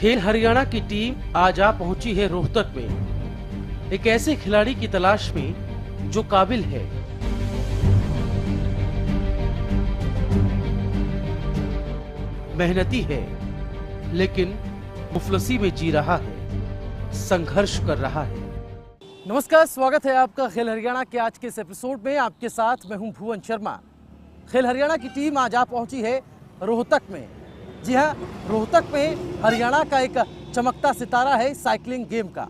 खेल हरियाणा की टीम आज आ पहुंची है रोहतक में एक ऐसे खिलाड़ी की तलाश में जो काबिल है, मेहनती है, लेकिन मुफलसी में जी रहा है, संघर्ष कर रहा है। नमस्कार, स्वागत है आपका खेल हरियाणा के आज के इस एपिसोड में। आपके साथ मैं हूं भुवन शर्मा। खेल हरियाणा की टीम आज आ पहुंची है रोहतक में। जी हाँ, रोहतक में हरियाणा का एक चमकता सितारा है साइकिलिंग गेम का।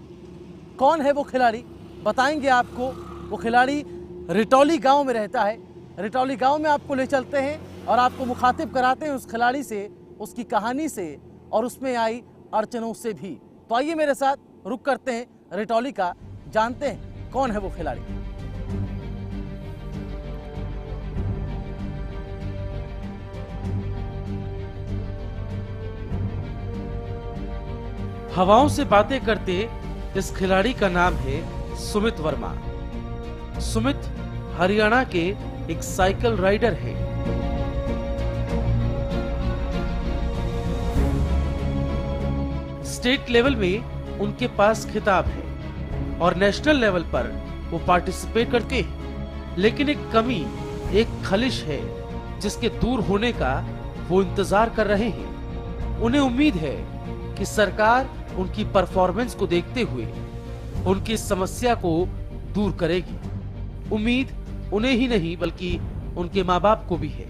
कौन है वो खिलाड़ी, बताएंगे आपको। वो खिलाड़ी रिटौली गांव में रहता है। रिटौली गांव में आपको ले चलते हैं और आपको मुखातिब कराते हैं उस खिलाड़ी से, उसकी कहानी से और उसमें आई अड़चनों से भी। तो आइए मेरे साथ रुक करते हैं रिटौली का, जानते हैं कौन है वो खिलाड़ी। हवाओं से बातें करते इस खिलाड़ी का नाम है सुमित वर्मा। सुमित हरियाणा के एक साइकिल राइडर हैं। स्टेट लेवल में उनके पास खिताब है और नेशनल लेवल पर वो पार्टिसिपेट करते हैं, लेकिन एक कमी, एक खलिश है जिसके दूर होने का वो इंतजार कर रहे हैं। उन्हें उम्मीद है कि सरकार उनकी परफॉर्मेंस को देखते हुए उनकी समस्या को दूर करेगी। उम्मीद उन्हें ही नहीं बल्कि उनके माँ बाप को भी है।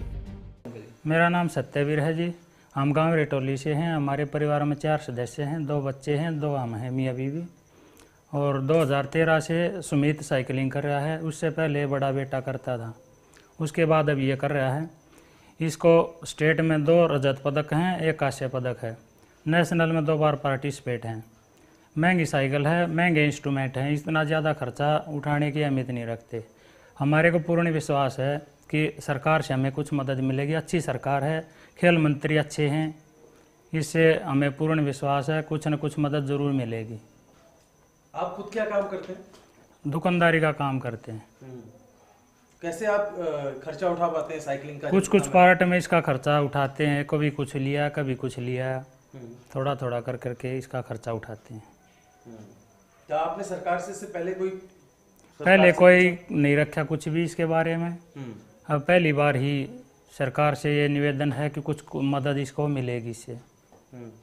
मेरा नाम सत्यवीर है जी। हम गांव रिटौली से हैं। हमारे परिवार में 4 सदस्य हैं, 2 बच्चे हैं, 2 हम हैं, मियाँ बीवी। और 2013 से सुमित साइकिलिंग कर रहा है। उससे पहले बड़ा बेटा करता था, उसके बाद अब ये कर रहा है। इसको स्टेट में 2 रजत पदक हैं, 1 कांस्य पदक है। नेशनल में 2 बार पार्टिसिपेट हैं। महंगी साइकिल है, महंगे इंस्ट्रूमेंट हैं, इतना ज़्यादा खर्चा उठाने की अहमियत नहीं रखते। हमारे को पूर्ण विश्वास है कि सरकार से हमें कुछ मदद मिलेगी। अच्छी सरकार है, खेल मंत्री अच्छे हैं, इससे हमें पूर्ण विश्वास है कुछ न कुछ मदद ज़रूर मिलेगी। आप खुद क्या काम करते हैं? दुकानदारी का काम करते हैं। कैसे आप खर्चा उठा पाते हैं साइकिलिंग का? कुछ पार्ट में इसका खर्चा उठाते हैं, कभी कुछ लिया कभी कुछ लिया, थोड़ा थोड़ा कर करके इसका खर्चा उठाते हैं। क्या आपने सरकार से इससे पहले कोई नहीं रखा कुछ भी इसके बारे में। अब पहली बार ही सरकार से ये निवेदन है कि कुछ मदद इसको मिलेगी इससे।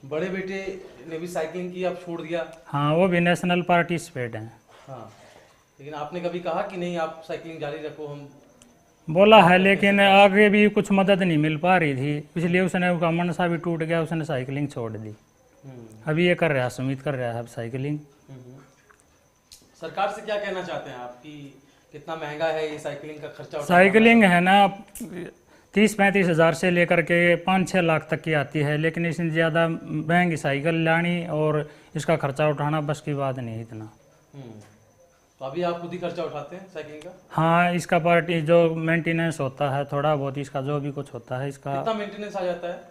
बड़े बेटे ने भी साइकिलिंग की, आप छोड़ दिया? हाँ, वो भी नेशनल पार्टिसिपेट हैं। हाँ, लेकिन आपने कभी कहा कि नहीं आप साइकिलिंग जारी रखो? हम बोला है, लेकिन आगे भी कुछ मदद नहीं मिल पा रही थी, इसलिए उसने उसका मनसा भी टूट गया, उसने साइकिलिंग छोड़ दी। अभी ये कर रहा है, सुमित कर रहा है अब साइकिलिंग। सरकार से क्या कहना चाहते हैं आप कि कितना महंगा है ये साइकिलिंग का खर्चा? साइकिलिंग है ना 30-35 हज़ार से लेकर के 5-6 लाख तक की आती है, लेकिन इसमें ज़्यादा महंगी साइकिल लानी और इसका खर्चा उठाना बस की बात नहीं इतना। तो अभी आप खुद ही खर्चा उठाते हैं साइकिलिंग का? हाँ, इसका पार्टी जो मेंटेनेंस होता है थोड़ा बहुत, इसका जो भी कुछ होता है इसका। कितना मेंटेनेंस आ जाता है?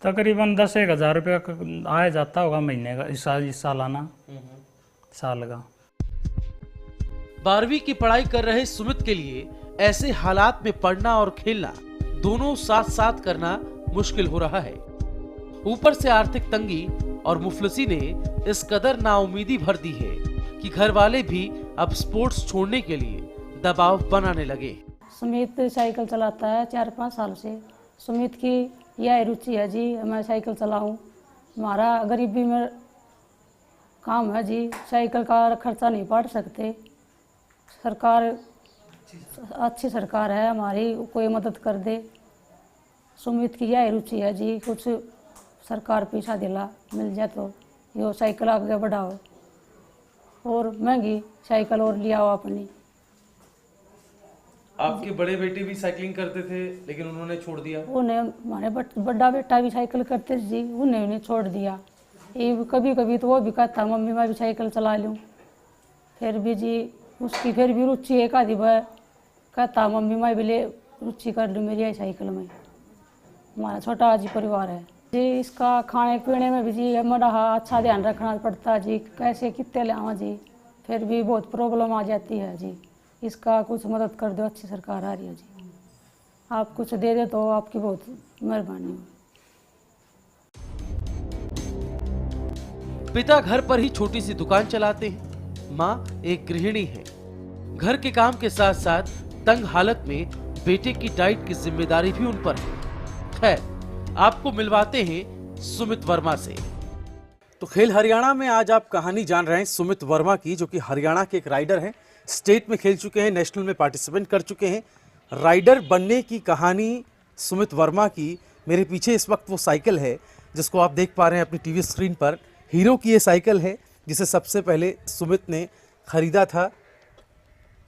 तकरीबन 10-1 हज़ार रुपये आया जाता होगा महीने का, इस सालाना साल का। 12वीं की पढ़ाई कर रहे सुमित के लिए ऐसे हालात में पढ़ना और खेलना दोनों साथ साथ करना मुश्किल हो रहा है। ऊपर से आर्थिक तंगी और मुफलिसी ने इस कदर नाउमीदी भर दी है कि घर वाले भी अब स्पोर्ट्स छोड़ने के लिए दबाव बनाने लगे। सुमित साइकिल चलाता है 4-5 साल से। सुमित की यह रुचि है जी, मैं साइकिल चलाऊं। हमारा गरीबी में काम है जी, साइकिल का खर्चा नहीं पाट सकते। सरकार अच्छी सरकार है हमारी, कोई मदद कर दे। सुमित की यह रुचि है जी, कुछ सरकार पैसा दिला मिल जाए तो यो साइकिल आगे बढ़ाओ और महंगी साइकिल और लिया हो अपनी। आपके बड़े बेटे भी साइकिलिंग करते थे लेकिन उन्होंने छोड़ दिया? उन्हें हमारे बड़ा बेटा भी साइकिल करते थे जी, उन्हें छोड़ दिया। ये कभी कभी तो वो भी कहता मम्मी मैं भी साइकिल चला लूँ, फिर भी जी उसकी फिर भी रुचि एक आधी बार कहता मम्मी मैं भी ले रुचि कर लूँ मेरी साइकिल में। हमारा छोटा जी परिवार है जी, इसका खाने पीने में भी जी हमारा अच्छा ध्यान रखना पड़ता है जी, कैसे कितने लावा जी, फिर भी बहुत प्रॉब्लम आ जाती है जी। इसका कुछ मदद कर दो, अच्छी सरकार आ रही है जी, आप कुछ दे दे तो आपकी बहुत मेहरबानी हो। पिता घर पर ही छोटी सी दुकान चलाते हैं, माँ एक गृहिणी है। घर के काम के साथ साथ तंग हालत में बेटे की डाइट की जिम्मेदारी भी उन पर है। खैर, आपको मिलवाते हैं सुमित वर्मा से। तो खेल हरियाणा में आज आप कहानी जान रहे हैं सुमित वर्मा की, जो कि हरियाणा के एक राइडर हैं। स्टेट में खेल चुके हैं, नेशनल में पार्टिसिपेट कर चुके हैं। राइडर बनने की कहानी सुमित वर्मा की। मेरे पीछे इस वक्त वो साइकिल है जिसको आप देख पा रहे हैं अपनी टीवी स्क्रीन पर। हीरो की ये साइकिल है जिसे सबसे पहले सुमित ने खरीदा था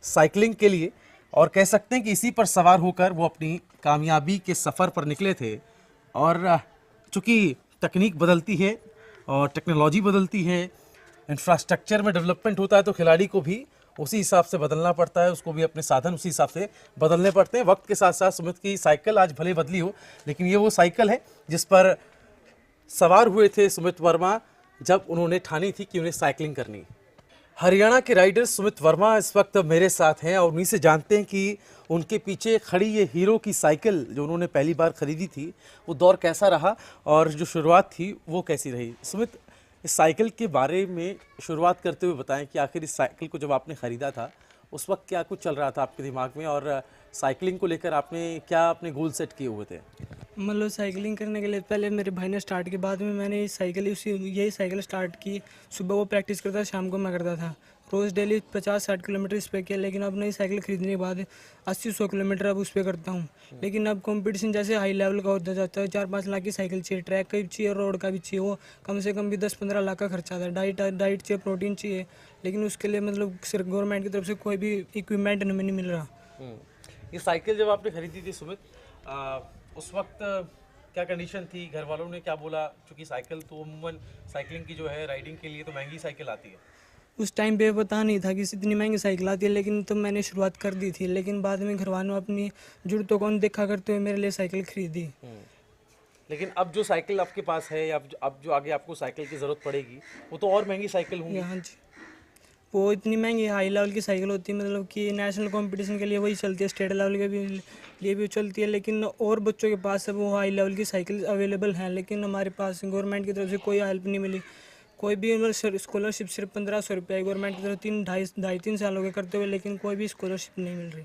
साइकिलिंग के लिए, और कह सकते हैं कि इसी पर सवार होकर वो अपनी कामयाबी के सफ़र पर निकले थे। और चूँकि तकनीक बदलती है और टेक्नोलॉजी बदलती है, इंफ्रास्ट्रक्चर में डेवलपमेंट होता है, तो खिलाड़ी को भी उसी हिसाब से बदलना पड़ता है, उसको भी अपने साधन उसी हिसाब से बदलने पड़ते हैं। वक्त के साथ साथ सुमित की साइकिल आज भले बदली हो, लेकिन ये वो साइकिल है जिस पर सवार हुए थे सुमित वर्मा जब उन्होंने ठानी थी कि उन्हें साइकिलिंग करनी। हरियाणा के राइडर सुमित वर्मा इस वक्त मेरे साथ हैं और उन्हीं से जानते हैं कि उनके पीछे खड़ी ये हीरो की साइकिल जो उन्होंने पहली बार खरीदी थी, वो दौर कैसा रहा और जो शुरुआत थी वो कैसी रही। सुमित, इस साइकिल के बारे में शुरुआत करते हुए बताएं कि आखिर इस साइकिल को जब आपने ख़रीदा था उस वक्त क्या कुछ चल रहा था आपके दिमाग में, और साइकिलिंग को लेकर आपने क्या अपने गोल सेट किए हुए थे? मतलब साइकिलिंग करने के लिए पहले मेरे भाई ने स्टार्ट की, बाद में मैंने यही साइकिल स्टार्ट की। सुबह वो प्रैक्टिस करता था, शाम को मैं करता था। रोज़ डेली 50-60 किलोमीटर इस पर किया, लेकिन अब नई साइकिल खरीदने के बाद 80-100 किलोमीटर अब उस पर करता हूँ। लेकिन अब कंपटीशन जैसे हाई लेवल का होता जाता है, 4-5 लाख की साइकिल चाहिए, ट्रैक का भी चाहिए, रोड का भी चाहिए। वो कम से कम भी 10-15 लाख का खर्चा आता है। डाइट चाहिए, प्रोटीन चाहिए, लेकिन उसके लिए मतलब सिर्फ गवर्नमेंट की तरफ से कोई भी इक्विपमेंट हमें नहीं मिल रहा। ये साइकिल जब आपने खरीदी थी सुमित, उस वक्त क्या कंडीशन थी, घर वालों ने क्या बोला? क्योंकि साइकिल तो अमूमन साइकिलिंग की जो है, राइडिंग के लिए तो महंगी साइकिल आती है। उस टाइम पे पता नहीं था कि इतनी महंगी साइकिल आती है, लेकिन तो मैंने शुरुआत कर दी थी। लेकिन बाद में घर वालों अपनी जरूरतों को देखा करते हुए मेरे लिए साइकिल खरीदी। लेकिन अब जो साइकिल आपके पास है, या अब जो आगे आपको साइकिल की ज़रूरत पड़ेगी, वो तो और महंगी साइकिल होंगी। हाँ जी, वो इतनी महंगी हाई लेवल की साइकिल होती है, मतलब कि नेशनल कंपटीशन के लिए वही चलती है, स्टेट लेवल के भी लिए भी चलती है। लेकिन और बच्चों के पास अब वो हाई लेवल की साइकिल अवेलेबल हैं, लेकिन हमारे पास गवर्नमेंट की तरफ से कोई हेल्प नहीं मिली। कोई भी स्कॉलरशिप सिर्फ 1500 रुपये गवर्नमेंट की तरफ 3 साल हो गए करते हुए, लेकिन कोई भी स्कॉलरशिप नहीं मिल रही।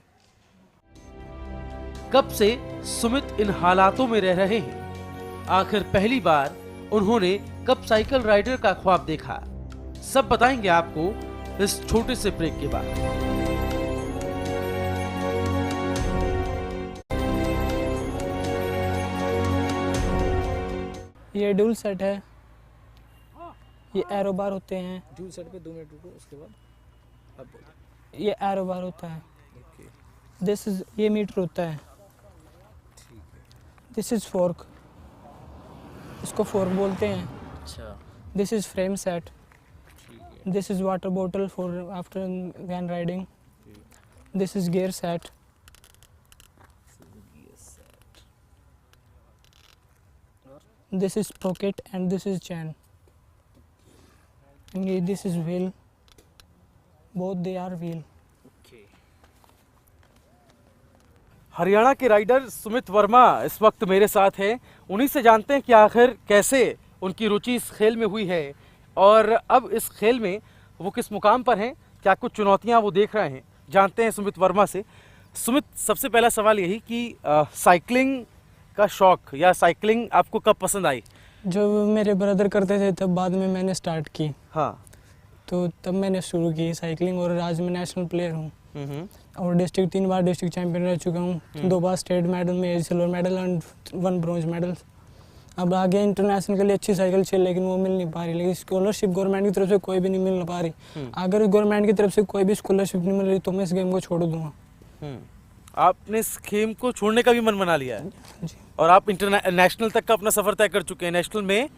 कब से सुमित इन हालातों में रह रहे हैं? आखिर पहली बार उन्होंने कब साइकिल राइडर का ख्वाब देखा? सब बताएंगे आपको इस छोटे से ब्रेक के बाद। ये ड्यूल सेट है, ये एरो बार होते हैं। ड्यूल सेट पे 2 मिनट रुको, उसके बाद अब बोलो। ये एरो बार होता है। दिस इज, ये मीटर होता है। दिस इज फोर्क, इसको फोर्क बोलते हैं। अच्छा। This is frame set. This is water bottle for after when riding. This is gear set. This is sprocket and this is chain. And this is wheel. Both they are wheel. Haryana के rider Sumit Verma इस वक्त मेरे साथ हैं। उन्हीं से जानते हैं कि आखिर कैसे उनकी रुचि इस खेल में हुई है और अब इस खेल में वो किस मुकाम पर हैं, क्या कुछ चुनौतियां वो देख रहे हैं। जानते हैं सुमित वर्मा से। सुमित, सबसे पहला सवाल यही कि साइकिलिंग का शौक या साइकिलिंग आपको कब पसंद आई? जब मेरे ब्रदर करते थे तब बाद में मैंने स्टार्ट की। हाँ। तो तब मैंने शुरू की साइकिलिंग, और आज मैं नेशनल प्लेयर हूँ और 3 बार डिस्ट्रिक्ट चैंपियन रह चुका हूँ। 2 बार स्टेट मेडल में, silver medal and 1 bronze medal. अब आगे इंटरनेशनल के लिए अच्छी साइकिल चाहिए, लेकिन वो मिल नहीं पा रही। लेकिन स्कॉलरशिप गवर्नमेंट की तरफ से कोई भी नहीं मिल पा रही। अगर गवर्नमेंट की तरफ से कोई भी स्कॉलरशिप नहीं मिल रही तो मैं इस गेम को छोड़ दूंगा। आपने इस गेम को छोड़ने का भी मन बना लिया है? जी। और आप इंटरनेशनल तक का अपना सफर तय कर चुके हैं। नेशनल में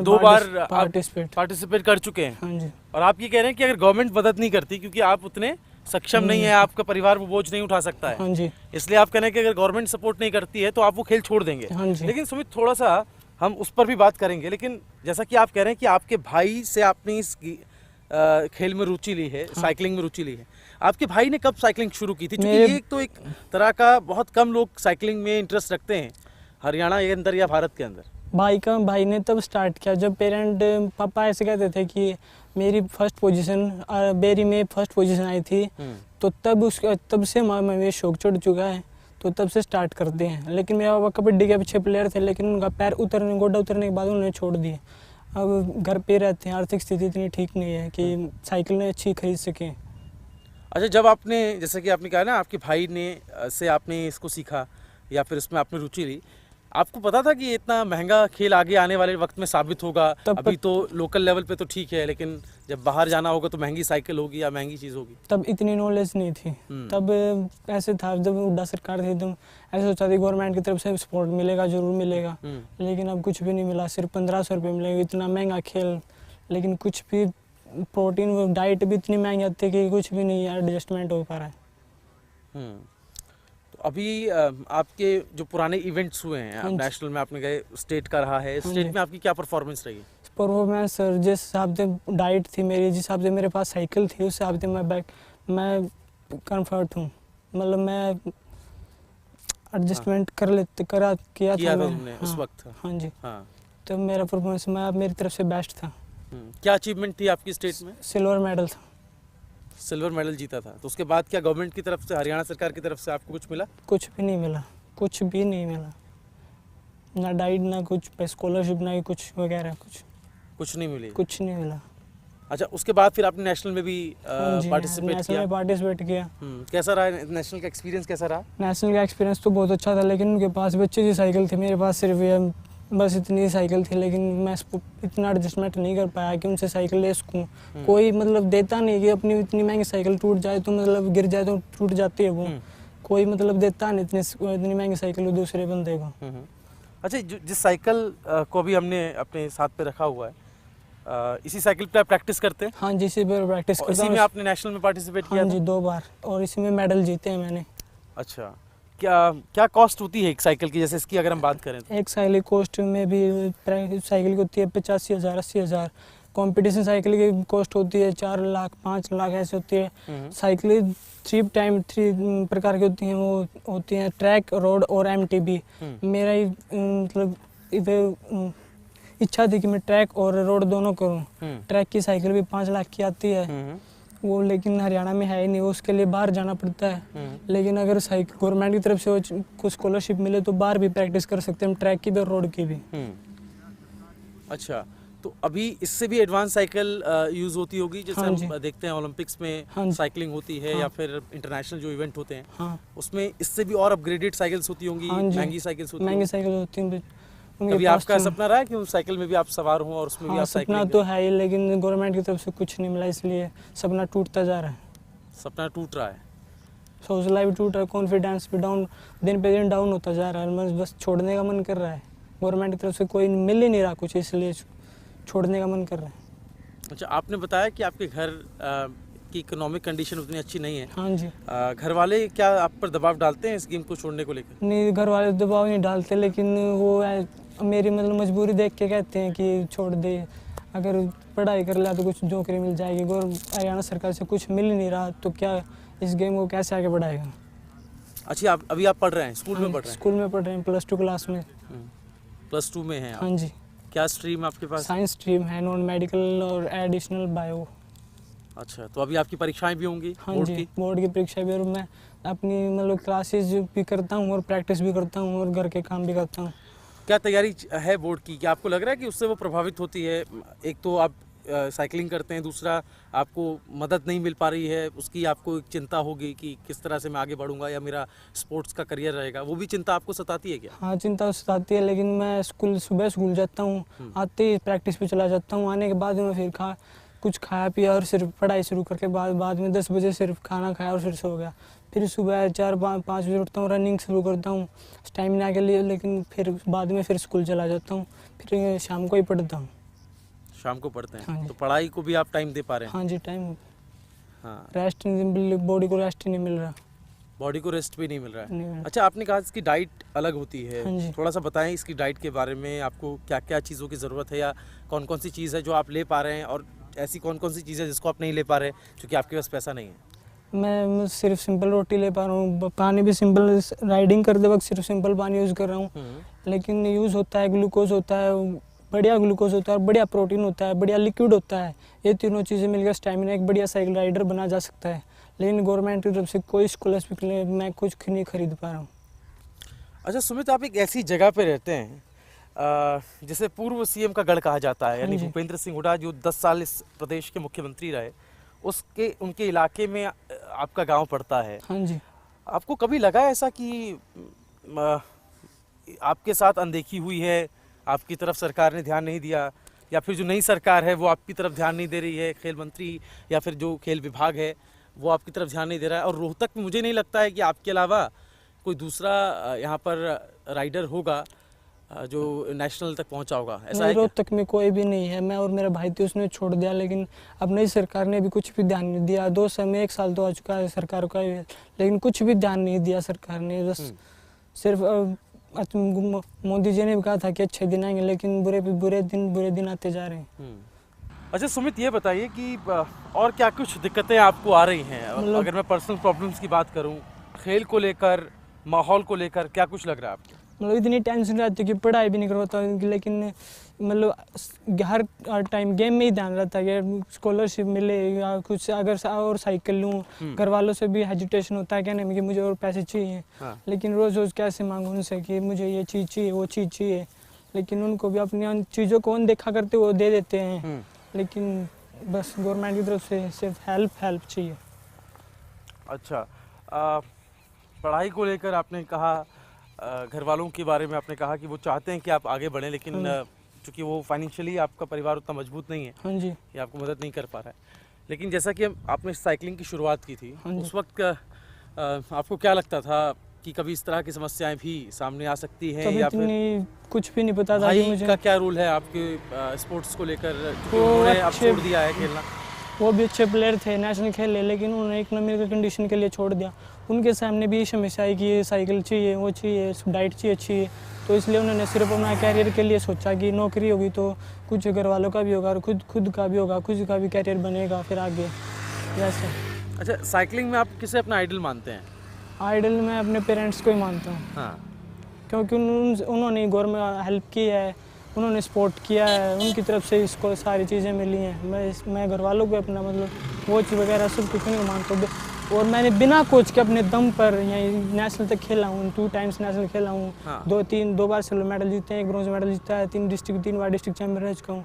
2 बार पार्टिसिपेट कर चुके हैं। हाँ जी। और आप ये कह रहे हैं कि अगर गवर्नमेंट मदद नहीं करती, क्योंकि आप उतने सक्षम नहीं है, आपका परिवार वो बोझ नहीं उठा सकता है। हाँ जी। इसलिए आप कह रहे हैं कि अगर गवर्नमेंट सपोर्ट नहीं करती है तो आप वो खेल छोड़ देंगे। हाँ जी। लेकिन सुमित, थोड़ा सा हम उस पर भी बात करेंगे, लेकिन जैसा कि आप कह रहे हैं कि आपके भाई से आपने इस खेल में रुचि ली है, साइकिलिंग में रुचि ली है। आपके भाई ने कब साइकिलिंग शुरू की थी? क्योंकि ये तो एक तरह का बहुत कम लोग साइकिलिंग में इंटरेस्ट रखते हैं हरियाणा के अंदर या भारत के अंदर। भाई ने तब स्टार्ट किया जब पापा ऐसे कहते थे कि मेरी फर्स्ट पोजीशन बेरी में फर्स्ट पोजीशन आई थी, तो तब से हमें शौक चढ़ चुका है, तो तब से स्टार्ट करते हैं। लेकिन मेरे पापा कबड्डी के अच्छे प्लेयर थे, लेकिन उनका गोड्डा उतरने के बाद उन्होंने छोड़ दिए। अब घर पे रहते हैं, आर्थिक स्थिति इतनी ठीक नहीं है कि साइकिल ने अच्छी खरीद सकें। अच्छा, जब आपने, जैसे कि आपने कहा ना, आपके भाई ने से आपने इसको सीखा या फिर इसमें आपने रुचि ली, आपको पता था कि इतना महंगा खेल आगे आने वाले वक्त में साबित होगा? अभी तो लोकल लेवल पे तो ठीक है, लेकिन जब बाहर जाना होगा तो महंगी साइकिल होगी या महंगी चीज़ होगी। तब इतनी नॉलेज नहीं थी। तब ऐसे था, जब हुड्डा सरकार थी तब ऐसे सोचा थी गवर्नमेंट की तरफ से सपोर्ट मिलेगा, जरूर मिलेगा, लेकिन अब कुछ भी नहीं मिला। सिर्फ 1500 रुपये मिलेगा, इतना महंगा खेल, लेकिन कुछ भी प्रोटीन डाइट भी इतनी महंगी आती है कि कुछ भी नहीं एडजस्टमेंट हो पा रहा है। तो अभी आपके जो पुराने इवेंट्स हुए हैं, नेशनल में आपने गए, स्टेट का रहा है, स्टेट में आपकी क्या परफॉर्मेंस रही? परफॉर्मेंस सर, जिस हिसाब से डाइट थी मेरी, जिस हिसाब से मेरे पास साइकिल थी, उस हिसाब से मैं कंफर्ट हूँ, मतलब मैं एडजस्टमेंट किया था मैंने उस वक्त। हाँ जी, तो मेरा परफॉर्मेंस मेरी तरफ से बेस्ट था। क्या अचीवमेंट थी आपकी स्टेट में? सिल्वर मेडल था। सिल्वर मेडल जीता था, तो उसके बाद क्या गवर्नमेंट की तरफ से, हरियाणा सरकार की तरफ से आपको कुछ मिला? कुछ भी नहीं मिला, कुछ भी नहीं मिला, ना डाइट, ना कुछ स्कॉलरशिप, ना कुछ वगैरह, कुछ नहीं मिली, कुछ नहीं मिला। अच्छा, उसके बाद फिर आपने नेशनल में भी पार्टिसिपेट किया? कैसा रहा नेशनल का एक्सपीरियंस? कैसा रहा? नेशनल का एक्सपीरियंस तो बहुत अच्छा था, लेकिन उनके पास भी अच्छी सी साइकिल थी, मेरे पास सिर्फ बस इतनी साइकिल थी, लेकिन मैं इतना एडजस्टमेंट नहीं कर पाया कि उनसे साइकिल ले सकूँ। कोई मतलब देता नहीं कि अपनी इतनी महंगी साइकिल टूट जाए तो मतलब गिर जाए तो टूट जाती है वो, कोई मतलब देता नहीं इतनी महंगी साइकिल दूसरे बंदे को। अच्छा, जिस साइकिल को अभी हमने अपने साथ पे रखा हुआ है, इसी साइकिल पे आप प्रैक्टिस करते हैं? हाँ जी, इसी पे प्रैक्टिस करता हूँ। इसी में आपने नेशनल में पार्टिसिपेट किया? हाँ जी, 2 बार, और इसी में मेडल जीते हैं मैंने। अच्छा, क्या कॉस्ट होती है एक साइकिल की, जैसे इसकी अगर हम बात करें तो? एक साइकिल कॉस्ट में भी साइकिल की होती है 85,000 80,000। कंपटीशन साइकिल की कॉस्ट होती है 4 लाख 5 लाख ऐसे होती है। साइकिल 3 प्रकार की होती हैं, वो होती हैं ट्रैक, रोड और MTB। मेरा ही मतलब इधर इच्छा थी कि मैं ट्रैक और रोड दोनों करूं। ट्रैक की साइकिल भी 5 लाख की आती है वो, लेकिन हरियाणा में है ही नहीं, उसके लिए बाहर जाना पड़ता है। लेकिन अगर साइकिल गवर्नमेंट की तरफ से कुछ स्कॉलरशिप मिले तो बाहर भी प्रैक्टिस कर सकते हैं, ट्रैक की भी और रोड की भी। अच्छा, तो अभी इससे भी एडवांस साइकिल यूज होती होगी, जैसे हम देखते हैं ओलंपिक्स में साइकिलिंग होती है, या फिर इंटरनेशनल जो इवेंट होते हैं उसमें इससे भी और अपग्रेडेड साइकिल्स होती होंगी, महंगी साइकिल्स होती होती। कभी आपका सपना रहा है कि उस साइकिल में भी आप सवार हों और उसमें भी आप साइकिलिंग? सपना तो है ही, लेकिन गवर्नमेंट की तरफ से कुछ नहीं मिला, इसलिए सपना टूटता जा रहा है। सपना टूट रहा है, हौसला भी टूट रहा है, कॉन्फिडेंस भी डाउन, दिन पे दिन डाउन होता जा रहा है। बस छोड़ने का मन कर रहा है, गवर्नमेंट की तरफ से कोई मिल ही नहीं रहा कुछ, इसलिए छोड़ने का मन कर रहा है। अच्छा, आपने बताया कि आपके घर की इकोनॉमिक कंडीशन उतनी अच्छी नहीं है। हाँ जी। घर वाले क्या आप पर दबाव डालते हैं इस गेम को छोड़ने को लेकर? नहीं, घर वाले दबाव नहीं डालते, लेकिन वो मेरी मतलब मजबूरी देख के कहते हैं कि छोड़ दे, अगर पढ़ाई कर लिया तो कुछ नौकरी मिल जाएगी। हरियाणा सरकार से कुछ मिल ही नहीं रहा, तो क्या इस गेम को कैसे आगे बढ़ाएगा? अच्छा, अभी आप पढ़ रहे हैं, स्कूल में पढ़ रहे हैं? स्कूल में पढ़ रहे हैं, +2 क्लास में। +2 में हैं? हाँ जी। क्या स्ट्रीम आपके पास? साइंस स्ट्रीम है, नॉन मेडिकल और एडिशनल बायो। अच्छा, तो अभी आपकी परीक्षाएं भी होंगी? हाँ जी, बोर्ड की परीक्षा भी, और मैं अपनी मतलब क्लासेस भी करता हूँ और प्रैक्टिस भी करता हूँ और घर के काम भी करता हूँ। क्या तैयारी है बोर्ड की? क्या आपको लग रहा है कि उससे वो प्रभावित होती है? एक तो आप साइकिलिंग करते हैं, दूसरा आपको मदद नहीं मिल पा रही है, उसकी आपको एक चिंता होगी कि किस तरह से मैं आगे बढ़ूंगा या मेरा स्पोर्ट्स का करियर रहेगा, वो भी चिंता आपको सताती है क्या? हाँ, चिंता सताती है, लेकिन मैं सुबह स्कूल जाता हूँ, आते ही प्रैक्टिस पे चला जाता हूँ। आने के बाद में फिर कुछ खाया पिया और सिर्फ पढ़ाई शुरू करके बाद में 10 बजे सिर्फ खाना खाया और फिर सो गया। फिर सुबह 4-5 बजे उठता हूँ, रनिंग शुरू करता हूँ स्टैमिना के लिए, लेकिन फिर बाद में फिर स्कूल चला जाता हूँ, फिर शाम को ही पढ़ता हूँ। शाम को पढ़ते हैं? हाँ, तो पढ़ाई को भी आप टाइम दे पा रहे हैं? हाँ जी, टाइम। हाँ, रेस्ट, बॉडी को रेस्ट ही नहीं मिल रहा। बॉडी को रेस्ट भी नहीं मिल रहा है? नहीं। अच्छा, आपने कहा इसकी डाइट अलग होती है, हाँ, थोड़ा सा बताएं इसकी डाइट के बारे में, आपको क्या क्या चीज़ों की ज़रूरत है, या कौन कौन सी चीज़ है जो आप ले पा रहे हैं, और ऐसी कौन कौन सी चीज़ है जिसको आप नहीं ले पा रहे क्योंकि आपके पास पैसा नहीं है? मैं सिर्फ सिंपल रोटी ले पा रहा हूँ, पानी भी सिंपल, राइडिंग करते वक्त सिर्फ सिंपल पानी यूज़ कर रहा हूँ। लेकिन यूज़ होता है, ग्लूकोज होता है, बढ़िया ग्लूकोज होता है, बढ़िया प्रोटीन होता है, बढ़िया लिक्विड होता है। ये तीनों चीज़ें मिलकर स्टैमिना एक बढ़िया साइकिल राइडर बना जा सकता है। लेकिन गवर्नमेंट की तरफ से कोई स्कॉलरशिप के लिए मैं कुछ नहीं खरीद पा रहा हूँ। अच्छा सुमित, आप एक ऐसी जगह पे रहते हैं जिसे पूर्व सीएम का गढ़ कहा जाता है, यानी हाँ जी। भूपेंद्र सिंह हुड्डा जो 10 साल इस प्रदेश के मुख्यमंत्री रहे, उनके इलाके में आपका गांव पड़ता है। हाँ जी। आपको कभी लगा ऐसा कि आपके साथ अनदेखी हुई है, आपकी तरफ सरकार ने ध्यान नहीं दिया, या फिर जो नई सरकार है वो आपकी तरफ ध्यान नहीं दे रही है, खेल मंत्री या फिर जो खेल विभाग है वो आपकी तरफ ध्यान नहीं दे रहा है? और रोहतक में मुझे नहीं लगता है कि आपके अलावा कोई दूसरा यहाँ पर राइडर होगा जो नेशनल तक पहुँचा होगा, ऐसा है क्या? रोहतक में कोई भी नहीं है। मैं और मेरा भाई थे, उसने छोड़ दिया। लेकिन अब नई सरकार ने भी कुछ भी ध्यान नहीं दिया। 2 साल में 1 साल तो आ चुका है सरकार का, लेकिन कुछ भी ध्यान नहीं दिया सरकार ने। बस सिर्फ मोदी जी ने भी कहा था कि अच्छे दिन आएंगे, लेकिन बुरे दिन आते जा रहे हैं। अच्छा सुमित, ये बताइए कि और क्या कुछ दिक्कतें आपको आ रही हैं? अगर मैं पर्सनल प्रॉब्लम्स की बात करूं, खेल को लेकर, माहौल को लेकर क्या कुछ लग रहा है आपको? मतलब इतनी टेंशन रहती है कि पढ़ाई भी नहीं करवाता, लेकिन मतलब हर टाइम गेम में ही ध्यान रहता है कि स्कॉलरशिप मिले या कुछ, अगर और साइकिल लूँ। घर वालों से भी हेजिटेशन होता है कहने में कि मुझे और पैसे चाहिए। लेकिन रोज़ रोज़ कैसे मांगूं उनसे कि मुझे ये चीज़ चाहिए, वो चीज़ चाहिए। लेकिन उनको भी अपनी उन चीज़ों को अनदेखा करते वो दे देते हैं। लेकिन बस गवर्नमेंट की तरफ से सिर्फ हेल्प चाहिए। अच्छा, पढ़ाई को लेकर आपने कहा, घर वालों के बारे में आपने कहा कि वो चाहते हैं कि आप आगे बढ़ें, लेकिन चूंकि वो फाइनेंशियली आपका परिवार उतना मजबूत नहीं है, हाँ जी, ये आपको मदद नहीं कर पा रहा है। लेकिन जैसा कि आपने साइकिलिंग की शुरुआत की थी, उस वक्त आपको क्या लगता था कि कभी इस तरह की समस्याएं भी सामने आ सकती हैं, तब या फिर इतनी कुछ भी नहीं पता था कि भाई मुझे। का क्या रोल है आपके स्पोर्ट्स को लेकर? क्योंकि वो उन्होंने अब अच्छे- छोड़ दिया है खेलना। वो भी अच्छे प्लेयर थे, नेशनल खेले, लेकिन उन्होंने इकोनॉमिक कंडीशन के लिए छोड़ दिया। उनके सामने भी समस्या आई कि ये साइकिल चाहिए, वो चाहिए, डाइट चाहिए अच्छी। तो इसलिए उन्होंने सिर्फ अपना कैरियर के लिए सोचा कि नौकरी होगी तो कुछ घर वालों का भी होगा और खुद का भी होगा, खुद का भी कैरियर बनेगा फिर आगे वैसे। अच्छा, साइकिलिंग में आप किसे अपना आइडल मानते हैं? आइडल मैं अपने पेरेंट्स को ही मानता हूँ, हाँ, क्योंकि उन्होंने गवर्नमेंट हेल्प की है, उन्होंने सपोर्ट किया है, उनकी तरफ से इसको सारी चीज़ें मिली हैं। मैं घर वालों को अपना मतलब कोच वगैरह सब कुछ नहीं मानता हूँ। और मैंने बिना कोच के अपने दम पर यहीं नेशनल तक खेला हूँ, 2 टाइम्स नेशनल खेला हूँ। हाँ। 2 बार सिल्वर मेडल जीते हैं, 1 ब्रॉन्ज मेडल जीता है, 3 बार डिस्ट्रिक्ट चैम्पियन रह चुका हूँ।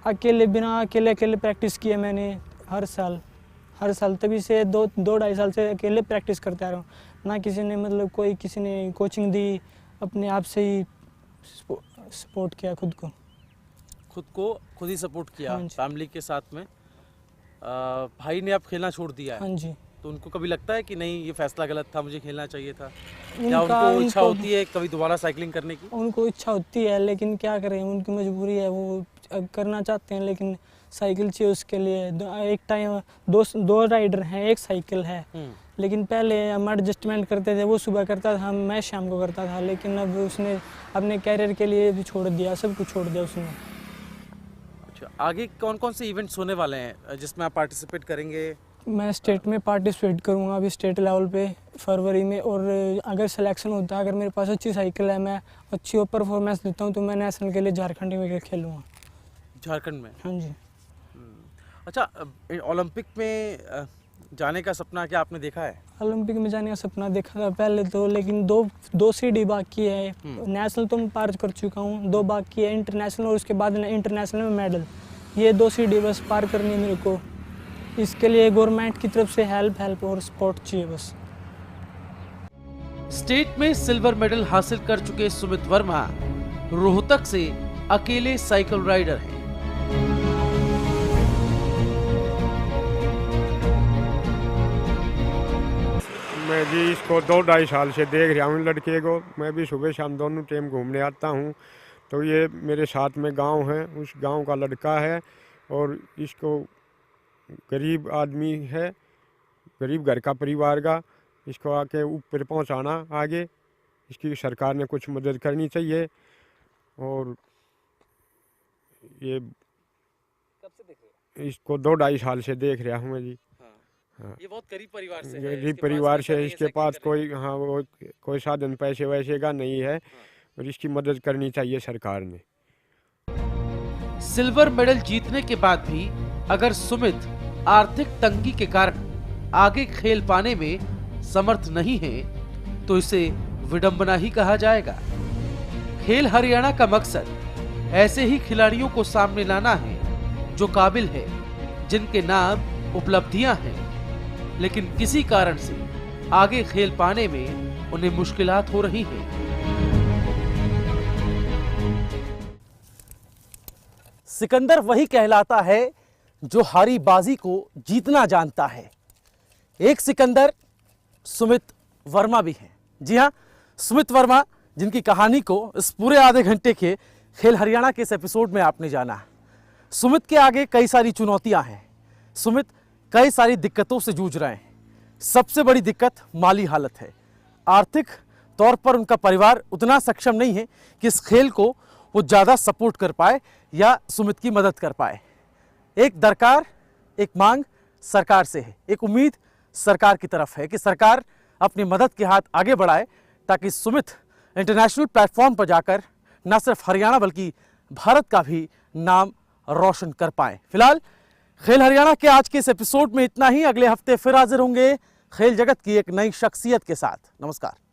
अकेले प्रैक्टिस की है मैंने हर साल। तभी से 2-2.5 साल से अकेले प्रैक्टिस करते आ रहा हूँ। ना किसी ने मतलब किसी ने कोचिंग दी, अपने आप से ही सपोर्ट किया खुद ही सपोर्ट किया, हाँ जी। फैमिली के साथ में। भाई ने अब खेलना छोड़ दिया है, हाँ जी। तो उनको कभी लगता है कि नहीं ये फैसला गलत था, मुझे खेलना चाहिए था? उनका- या उनको इच्छा उनको- होती है कभी दोबारा साइकिलिंग करने की? उनको इच्छा होती है, लेकिन क्या करें, उनकी मजबूरी है, वो करना चाहते हैं, लेकिन साइकिल चाहिए उसके लिए। एक टाइम 2 राइडर हैं, एक साइकिल है। लेकिन पहले हम एडजस्टमेंट करते थे, वो सुबह करता था, मैं शाम को करता था। लेकिन अब उसने अपने कैरियर के लिए भी छोड़ दिया, सब कुछ छोड़ दिया उसने। अच्छा, आगे कौन कौन से इवेंट्स होने वाले हैं जिसमें आप पार्टिसिपेट करेंगे? मैं स्टेट में पार्टिसिपेट करूंगा अभी स्टेट लेवल पे फरवरी में। और अगर सिलेक्शन होता है, अगर मेरे पास अच्छी साइकिल है, मैं अच्छी परफॉर्मेंस देता हूं, तो मैं नेशनल के लिए झारखंड में खेलूँगा। झारखंड में? हाँ जी। अच्छा, ओलंपिक में जाने का सपना क्या आपने देखा है? ओलंपिक में जाने का सपना देखा था पहले तो, लेकिन दो सीढ़ी बाकी है। नेशनल तो मैं पार कर चुका हूँ, 2 बाकी है, इंटरनेशनल और उसके बाद इंटरनेशनल में मेडल। ये 2 सीढ़ी बस पार करनी है मेरे को। इसके लिए गवर्नमेंट की तरफ से हेल्प और सपोर्ट चाहिए बस। स्टेट में सिल्वर मेडल हासिल कर चुके सुमित वर्मा रोहतक से अकेले साइकिल राइडर हैं। मैं जी इसको 2-2.5 साल से देख रहा हूँ लड़के को। मैं भी सुबह शाम दोनों टाइम घूमने आता हूँ। तो ये मेरे साथ में गांव है, उस गांव का लड़का है और इसको गरीब आदमी है, गरीब घर का परिवार का, इसको आके ऊपर पहुंचाना आगे। इसकी सरकार ने कुछ मदद करनी चाहिए। और ये कब से देख रहे इसको 2-2.5 साल से देख रहा हूँ मैं जी। हैं? ये बहुत गरीब परिवार से है, गरीब इसके पास परिवार पैसा से नहीं है इसके साइकिल पास खरीदने कोई, हाँ, वो कोई साधन पैसे वैसे का नहीं है, और इसकी मदद करनी चाहिए सरकार ने। सिल्वर मेडल जीतने के बाद भी अगर सुमित आर्थिक तंगी के कारण आगे खेल पाने में समर्थ नहीं है तो इसे विडंबना ही कहा जाएगा। खेल हरियाणा का मकसद ऐसे ही खिलाड़ियों को सामने लाना है जो काबिल है, जिनके नाम उपलब्धियां हैं, लेकिन किसी कारण से आगे खेल पाने में उन्हें मुश्किलात हो रही हैं। सिकंदर वही कहलाता है जो हारी बाजी को जीतना जानता है। एक सिकंदर सुमित वर्मा भी हैं। जी हाँ, सुमित वर्मा, जिनकी कहानी को इस पूरे आधे घंटे के खेल हरियाणा के इस एपिसोड में आपने जाना। सुमित के आगे कई सारी चुनौतियां हैं। सुमित कई सारी दिक्कतों से जूझ रहे हैं। सबसे बड़ी दिक्कत माली हालत है। आर्थिक तौर पर उनका परिवार उतना सक्षम नहीं है कि इस खेल को वो ज़्यादा सपोर्ट कर पाए या सुमित की मदद कर पाए। एक दरकार, एक मांग सरकार से है, एक उम्मीद सरकार की तरफ है कि सरकार अपनी मदद के हाथ आगे बढ़ाए ताकि सुमित इंटरनेशनल प्लेटफॉर्म पर जाकर न सिर्फ हरियाणा बल्कि भारत का भी नाम रोशन कर पाए। फिलहाल खेल हरियाणा के आज के इस एपिसोड में इतना ही। अगले हफ्ते फिर हाजिर होंगे खेल जगत की एक नई शख्सियत के साथ। नमस्कार।